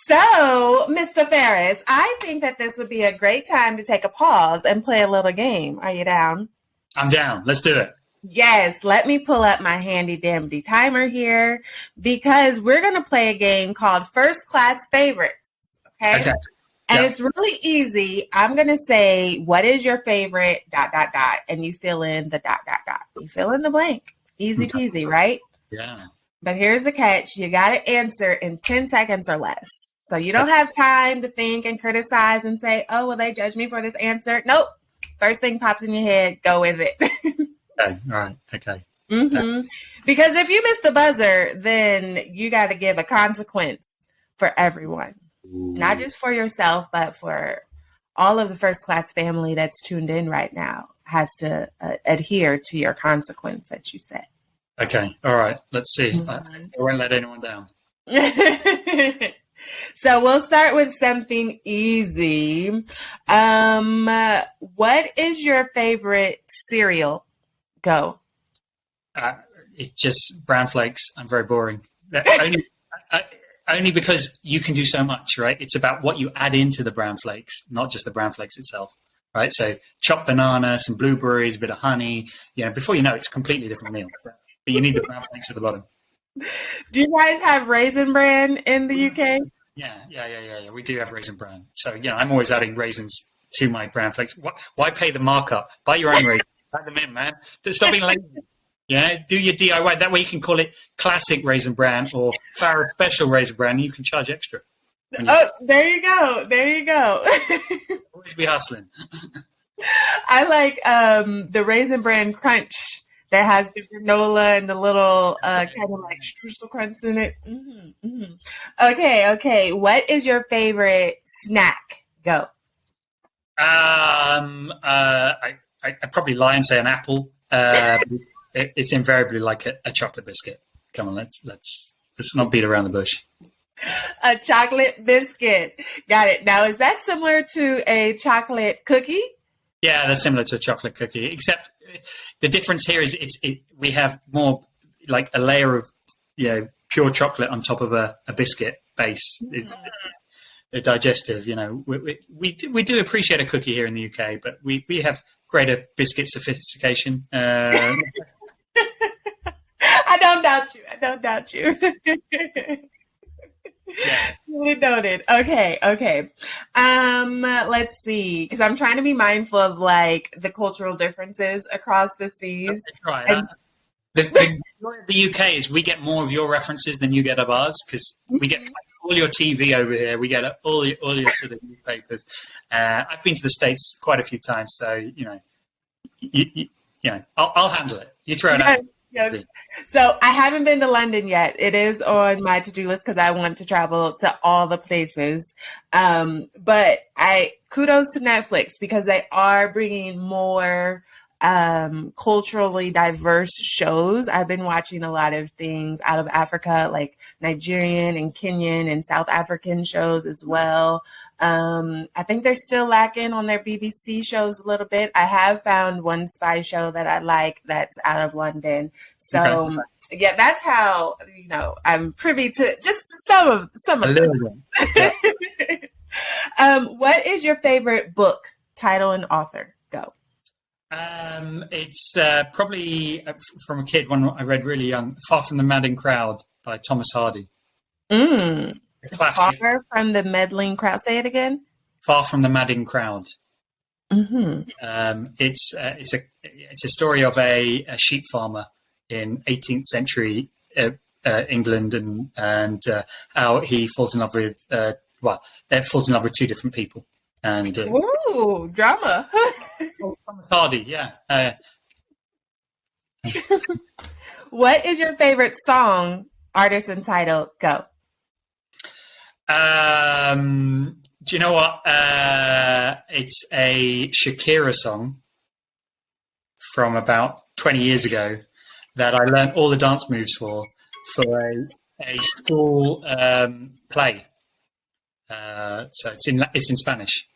So, Mr. Faris, I think that this would be a great time to take a pause and play a little game. Are you down? I'm down. Let's do it. Yes, let me pull up my handy dandy timer here because we're going to play a game called First Class Favorites. Okay. And it's really easy. I'm going to say, what is your favorite ... and you fill in the ... You fill in the blank. Easy peasy, right? Yeah. But here's the catch. You got to answer in 10 seconds or less. So you don't have time to think and criticize and say, oh, will they judge me for this answer? Nope. First thing pops in your head, go with it. Okay. All right. Okay. Mm-hmm. Because if you miss the buzzer, then you got to give a consequence for everyone. Ooh. Not just for yourself, but for all of the First Class family that's tuned in right now has to adhere to your consequence that you set. Okay. All right. Let's see. I won't let anyone down. So we'll start with something easy. What is your favorite cereal? Go. It's just brown flakes. I'm very boring. Only because you can do so much, right? It's about what you add into the brown flakes, not just the brown flakes itself, right? So chopped banana, some blueberries, a bit of honey. Before you know, it's a completely different meal. But you need the brown flakes at the bottom. Do you guys have Raisin Bran in the UK? Yeah. We do have Raisin Bran. So, I'm always adding raisins to my brown flakes. Why pay the markup? Buy your own raisins. Add them in, man. Stop being lazy. Yeah, do your DIY. That way you can call it classic Raisin Bran or Faris Special Raisin Bran, and you can charge extra. Oh, there you go. Always be hustling. I like the Raisin Bran Crunch that has the granola and the little kind of like streusel crunch in it. Mm-hmm, mm-hmm. Okay. What is your favorite snack? Go. I'd probably lie and say an apple. It's invariably like a chocolate biscuit. Come on, let's not beat around the bush. A chocolate biscuit. Got it. Now, is that similar to a chocolate cookie? Yeah, that's similar to a chocolate cookie, except the difference here is we have more like a layer of pure chocolate on top of a biscuit base. It's a digestive. We do appreciate a cookie here in the UK, but we have greater biscuit sophistication. I don't doubt you. Yeah. Really noted. Okay. Let's see, because I'm trying to be mindful of like the cultural differences across the seas. Right. And the UK is we get more of your references than you get of ours because we get all your TV over here. We get all your sort of newspapers. I've been to the States quite a few times, so I'll handle it. You throw it out. Yes. So I haven't been to London yet. It is on my to-do list because I want to travel to all the places. But kudos to Netflix because they are bringing more culturally diverse shows. I've been watching a lot of things out of Africa, like Nigerian and Kenyan and South African shows as well. I think they're still lacking on their BBC shows a little bit. I have found one spy show that I like that's out of London. So yeah, that's how, I'm privy to just some of them. What is your favorite book, title, and author? Go. It's probably from a kid, one I read really young, Far from the Madding Crowd by Thomas Hardy. Far from the meddling crowd. Say it again. Far from the Madding Crowd. Mm-hmm. It's a story of a sheep farmer in 18th century England and how he falls in love with two different people. And ooh, drama. Thomas Hardy, yeah. What is your favorite song, artist, and title? Go. Do you know what? It's a Shakira song from about 20 years ago that I learned all the dance moves for a school play. So it's in Spanish.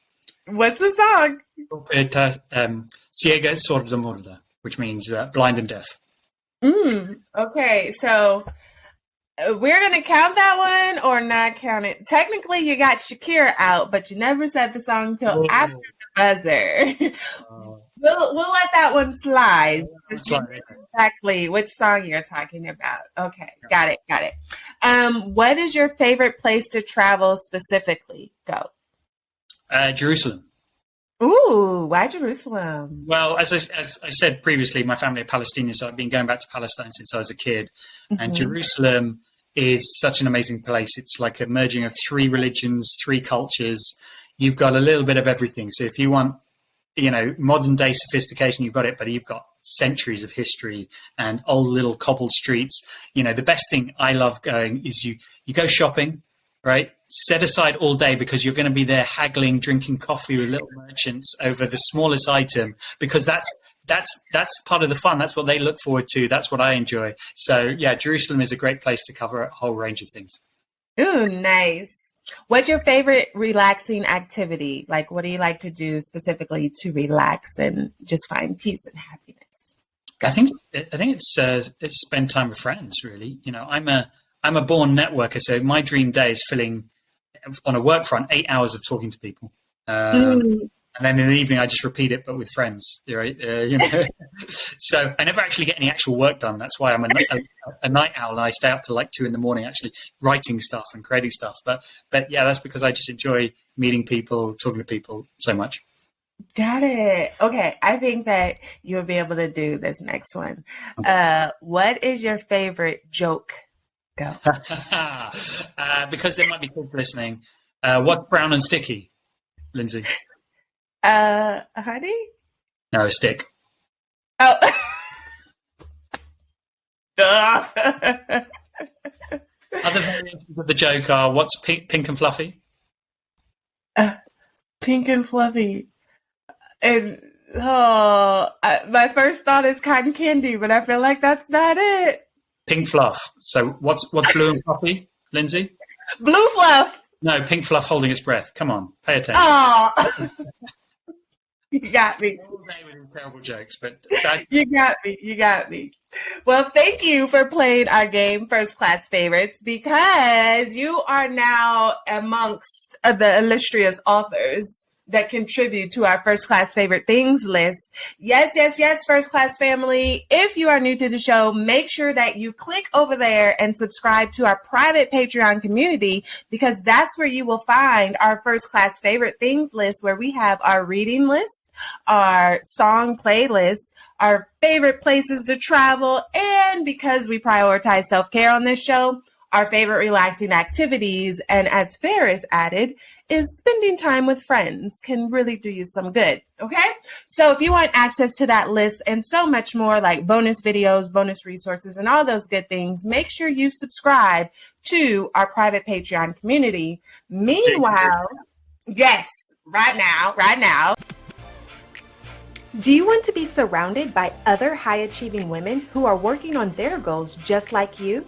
What's the song? Ciega, sorda, muda, which means blind and deaf. Okay, so we're going to count that one or not count it. Technically, you got Shakira out, but you never said the song till after the buzzer. We'll let that one slide. Exactly which song you're talking about. Okay, got it. What is your favorite place to travel specifically? Go. Jerusalem. Ooh, why Jerusalem? Well, as I said previously, my family are Palestinian, so I've been going back to Palestine since I was a kid. And Jerusalem is such an amazing place. It's like a merging of 3 religions, 3 cultures. You've got a little bit of everything. So if you want, modern day sophistication, you've got it, but you've got centuries of history and old little cobbled streets. The best thing I love going is you go shopping, right? Set aside all day because you're going to be there haggling, drinking coffee with little merchants over the smallest item, because that's part of the fun. That's what they look forward to. That's what I enjoy. So yeah, Jerusalem is a great place to cover a whole range of things. Ooh, nice. What's your favorite relaxing activity? Like, what do you like to do specifically to relax and just find peace and happiness? I think it's spend time with friends. Really, I'm a born networker, so my dream day is filling on a work front 8 hours of talking to people. And then in the evening, I just repeat it, but with friends, right? So I never actually get any actual work done. That's why I'm a night owl, and I stay up till like 2 a.m. actually writing stuff and creating stuff. But yeah, that's because I just enjoy meeting people, talking to people so much. Got it. Okay, I think that you'll be able to do this next one. What is your favorite joke? Go. Because there might be kids listening. What's brown and sticky, Lindsay? Honey? No, a stick. Oh. Other variations of the joke are, what's pink and fluffy? Pink and fluffy. And my first thought is cotton candy, but I feel like that's not it. Pink fluff. So what's blue and fluffy, Lindsay? Blue fluff. No, pink fluff holding its breath. Come on, pay attention. Oh. You got me. All day with these terrible jokes, but You got me. Well, thank you for playing our game, First Class Favorites, because you are now amongst the illustrious authors that contribute to our First Class Favorite Things list. Yes, First Class family. If you are new to the show, make sure that you click over there and subscribe to our private Patreon community, because that's where you will find our First Class Favorite Things list, where we have our reading list, our song playlist, our favorite places to travel, and because we prioritize self-care on this show, our favorite relaxing activities, and as Faris added, is spending time with friends can really do you some good, okay? So if you want access to that list and so much more, like bonus videos, bonus resources, and all those good things, make sure you subscribe to our private Patreon community. Meanwhile, yes, right now. Do you want to be surrounded by other high-achieving women who are working on their goals just like you?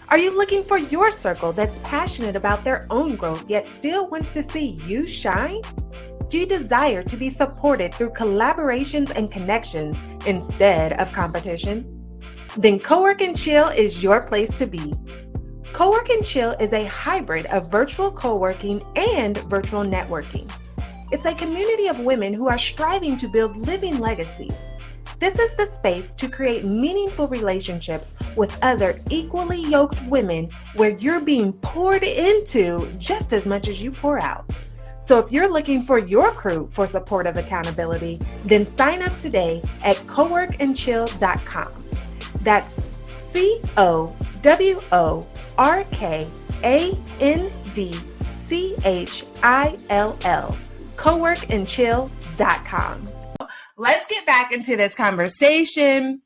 Are you looking for your circle that's passionate about their own growth yet still wants to see you shine? Do you desire to be supported through collaborations and connections instead of competition? Then Cowork and Chill is your place to be. Cowork and Chill is a hybrid of virtual co-working and virtual networking. It's a community of women who are striving to build living legacies. This is the space to create meaningful relationships with other equally yoked women, where you're being poured into just as much as you pour out. So if you're looking for your crew for supportive accountability, then sign up today at coworkandchill.com. That's COWORKANDCHILL, coworkandchill.com. Let's get back into this conversation.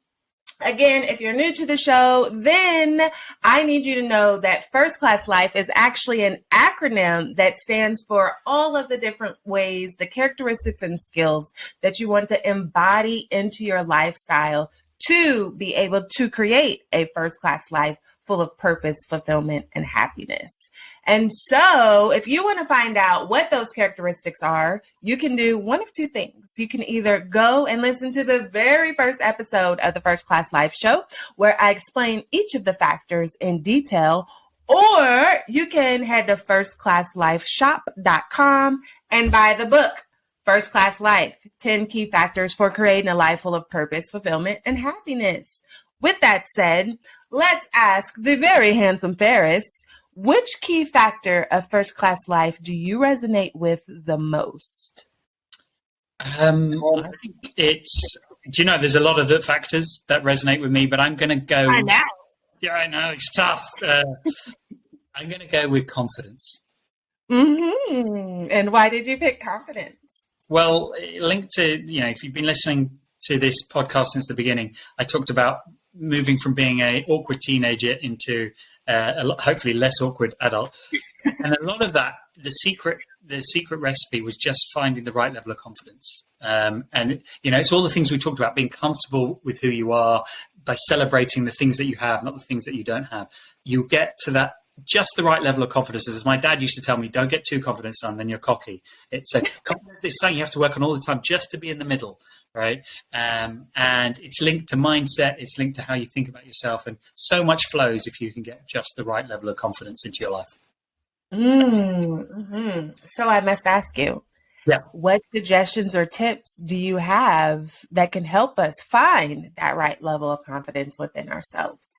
Again, if you're new to the show, then I need you to know that First Class Life is actually an acronym that stands for all of the different ways, the characteristics and skills that you want to embody into your lifestyle to be able to create a first-class life full of purpose, fulfillment, and happiness. And so if you want to find out what those characteristics are, you can do one of two things. You can either go and listen to the very first episode of the First Class Life Show, where I explain each of the factors in detail, or you can head to firstclasslifeshop.com and buy the book, First Class Life, 10 Key Factors for Creating a Life Full of Purpose, Fulfillment, and Happiness. With that said, let's ask the very handsome Faris, which key factor of first class life do you resonate with the most? I think it's, do you know, there's a lot of the factors that resonate with me, but I'm going to go. I know. Yeah, I know, it's tough. I'm going to go with confidence. Mm-hmm. And why did you pick confidence? Well, linked to, if you've been listening to this podcast since the beginning, I talked about moving from being an awkward teenager into hopefully less awkward adult. And a lot of that, the secret recipe was just finding the right level of confidence. And, it's all the things we talked about, being comfortable with who you are by celebrating the things that you have, not the things that you don't have. You get to that just the right level of confidence. As my dad used to tell me, don't get too confident, son, then you're cocky. It's confidence is something you have to work on all the time just to be in the middle, right? And it's linked to mindset. It's linked to how you think about yourself. And so much flows if you can get just the right level of confidence into your life. Mm-hmm. So I must ask you, what suggestions or tips do you have that can help us find that right level of confidence within ourselves?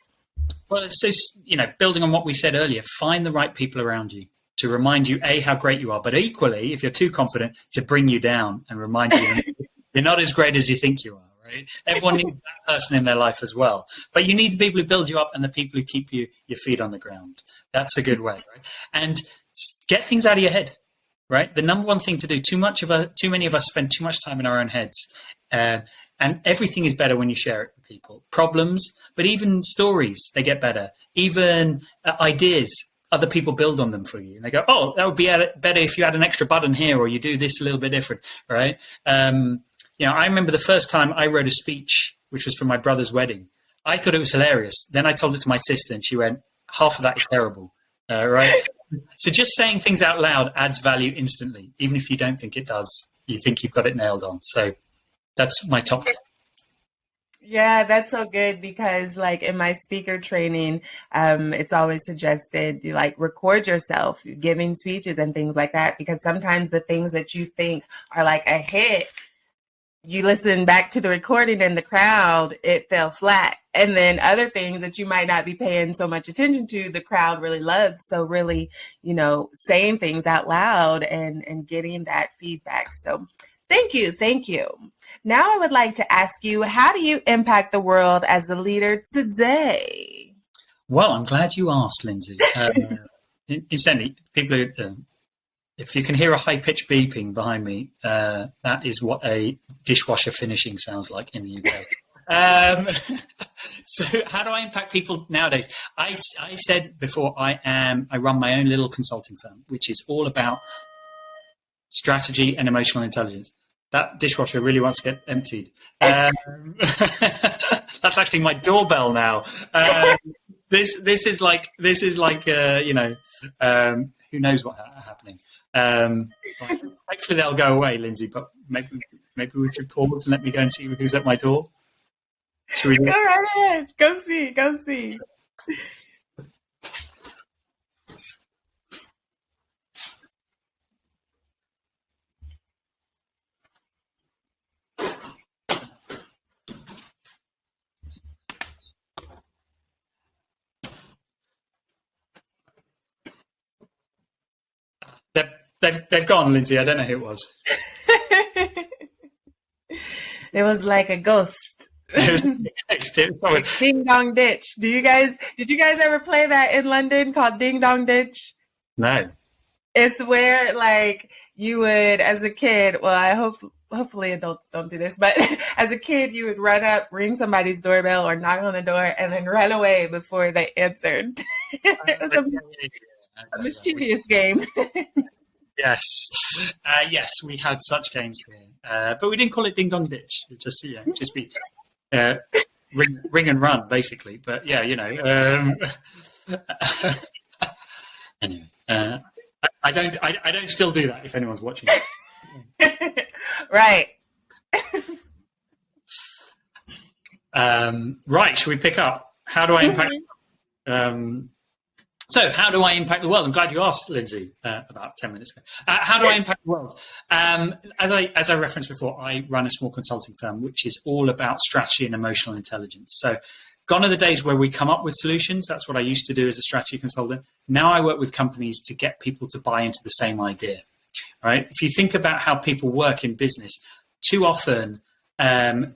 Well, it's just, building on what we said earlier, find the right people around you to remind you, A, how great you are, but equally, if you're too confident, to bring you down and remind you you're not as great as you think you are, right? Everyone needs that person in their life as well. But you need the people who build you up and the people who keep your feet on the ground. That's a good way, right? And get things out of your head, right? The number one thing to do, too many of us spend too much time in our own heads. And everything is better when you share it with people. Problems, but even stories, they get better. Even ideas, other people build on them for you. And they go, oh, that would be better if you had an extra button here, or you do this a little bit different, right? I remember the first time I wrote a speech, which was for my brother's wedding. I thought it was hilarious. Then I told it to my sister, and she went, half of that is terrible, right? So just saying things out loud adds value instantly, even if you don't think it does. You think you've got it nailed on. So that's my top tip. Yeah, that's so good because in my speaker training, it's always suggested you record yourself giving speeches and things like that, because sometimes the things that you think are a hit, you listen back to the recording and the crowd, it fell flat. And then other things that you might not be paying so much attention to, the crowd really loves. So really, saying things out loud and getting that feedback. So thank you. Thank you. Now I would like to ask you, how do you impact the world as a leader today? Well, I'm glad you asked, Lindsay. Incidentally, people, if you can hear a high-pitched beeping behind me, that is what a dishwasher finishing sounds like in the UK. So how do I impact people nowadays? I said before, I run my own little consulting firm, which is all about strategy and emotional intelligence. That dishwasher really wants to get emptied. That's actually my doorbell now. This is like who knows what's happening. Hopefully they'll go away, Lindsay. But maybe we should pause and let me go and see who's at my door. Should we go right ahead? Go see. They've gone, Lindsay. I don't know who it was. It was like a ghost. Ding Dong Ditch. Did you guys ever play that in London called Ding Dong Ditch? No. It's where you would, as a kid, well, hopefully adults don't do this, but as a kid you would run up, ring somebody's doorbell or knock on the door and then run away before they answered. It was a mischievous game. Yes. Yes, we had such games here. But we didn't call it Ding Dong Ditch. It just be ring and run, basically. But yeah, anyway, I don't still do that if anyone's watching. Right. Right. Should we pick up? How do I impact? So how do I impact the world? I'm glad you asked, Lindsay, about 10 minutes ago. How do I impact the world? As I referenced before, I run a small consulting firm, which is all about strategy and emotional intelligence. So gone are the days where we come up with solutions. That's what I used to do as a strategy consultant. Now I work with companies to get people to buy into the same idea, right? If you think about how people work in business, too often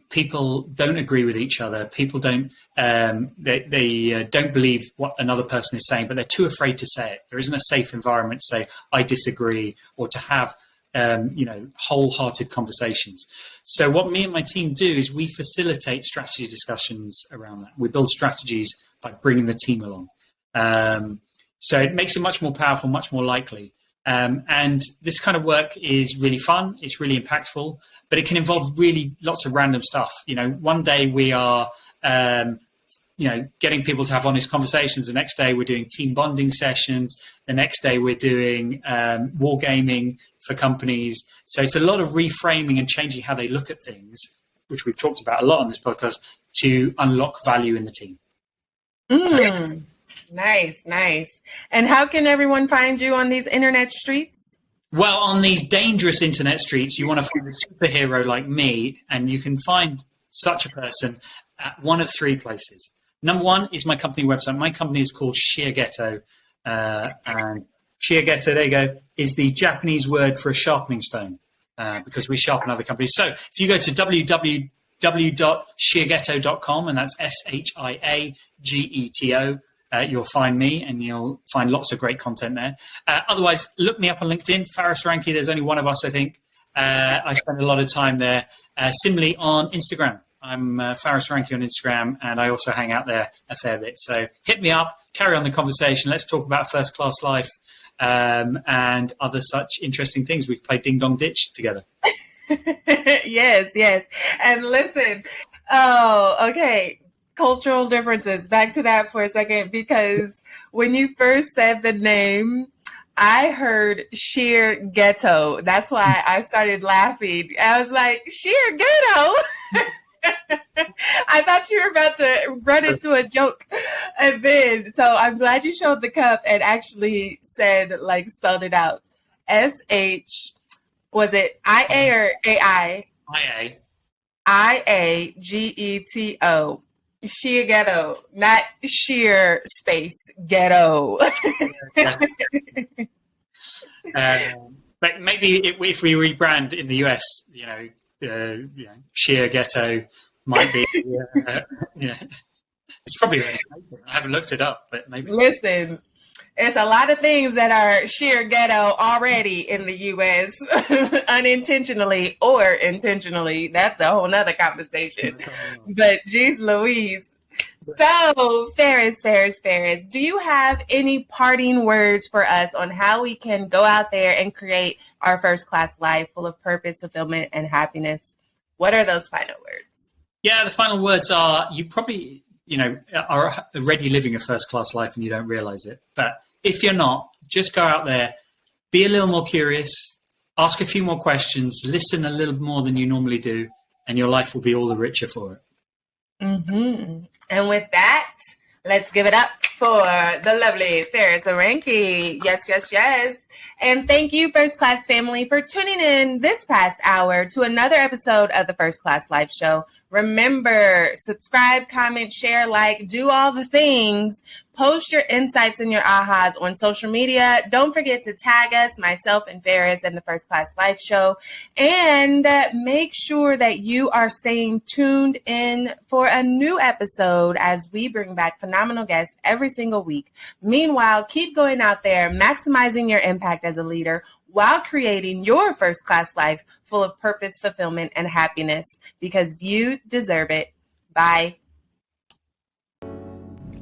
people don't agree with each other. People don't they don't believe what another person is saying, but they're too afraid to say it. There isn't a safe environment to say I disagree, or to have wholehearted conversations. So what me and my team do is we facilitate strategy discussions around that. We build strategies by bringing the team along. So it makes it much more powerful, much more likely. And this kind of work is really fun. It's really impactful, but it can involve really lots of random stuff. One day we are, getting people to have honest conversations. The next day we're doing team bonding sessions. The next day we're doing wargaming for companies. So it's a lot of reframing and changing how they look at things, which we've talked about a lot on this podcast, to unlock value in the team. Nice. And how can everyone find you on these internet streets? Well, on these dangerous internet streets, you want to find a superhero like me, and you can find such a person at one of three places. Number one is my company website. My company is called Shiageto, and Shiageto, there you go, is the Japanese word for a sharpening stone, because we sharpen other companies. So if you go to www.shiageto.com, and that's SHIAGETO, you'll find me, and you'll find lots of great content there. Otherwise, look me up on LinkedIn, Faris Aranki. There's only one of us, I think. I spend a lot of time there. Similarly, on Instagram, I'm Faris Aranki on Instagram, and I also hang out there a fair bit. So hit me up, carry on the conversation. Let's talk about first class life and other such interesting things. We play Ding Dong Ditch together. Yes. And listen, okay. Cultural differences. Back to that for a second, because when you first said the name, I heard sheer ghetto. That's why I started laughing. I was like, sheer ghetto. I thought you were about to run into a joke. And then, so I'm glad you showed the cup and actually said, spelled it out. SH, was it IA or AI? IA. IAGETO. Shiageto, not sheer space ghetto. But maybe if we rebrand in the US, Shiageto might be. It's probably. I haven't looked it up, but maybe. Listen, it's a lot of things that are sheer ghetto already in the U.S. unintentionally or intentionally. That's a whole nother conversation. But geez Louise. So Faris, do you have any parting words for us on how we can go out there and create our first class life full of purpose, fulfillment, and happiness? What are those final words? Yeah, the final words are, you probably, are already living a first class life and you don't realize it. But if you're not, just go out there, be a little more curious, ask a few more questions, listen a little more than you normally do, and your life will be all the richer for it. Mm-hmm. And with that, let's give it up for the lovely Faris Aranki. Yes. And thank you, First Class family, for tuning in this past hour to another episode of the First Class Life Show. Remember, subscribe, comment, share, do all the things. Post your insights and your ahas on social media. Don't forget to tag us, myself and Faris, and the First Class Life Show. And make sure that you are staying tuned in for a new episode as we bring back phenomenal guests every single week. Meanwhile, keep going out there, maximizing your impact as a leader while creating your first class life full of purpose, fulfillment, and happiness, because you deserve it. Bye.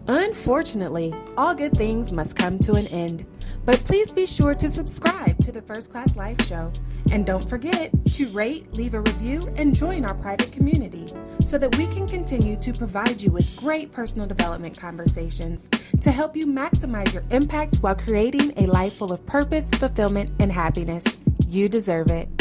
Unfortunately, all good things must come to an end. But please be sure to subscribe to the First Class Life Show. And don't forget to rate, leave a review, and join our private community so that we can continue to provide you with great personal development conversations to help you maximize your impact while creating a life full of purpose, fulfillment, and happiness. You deserve it.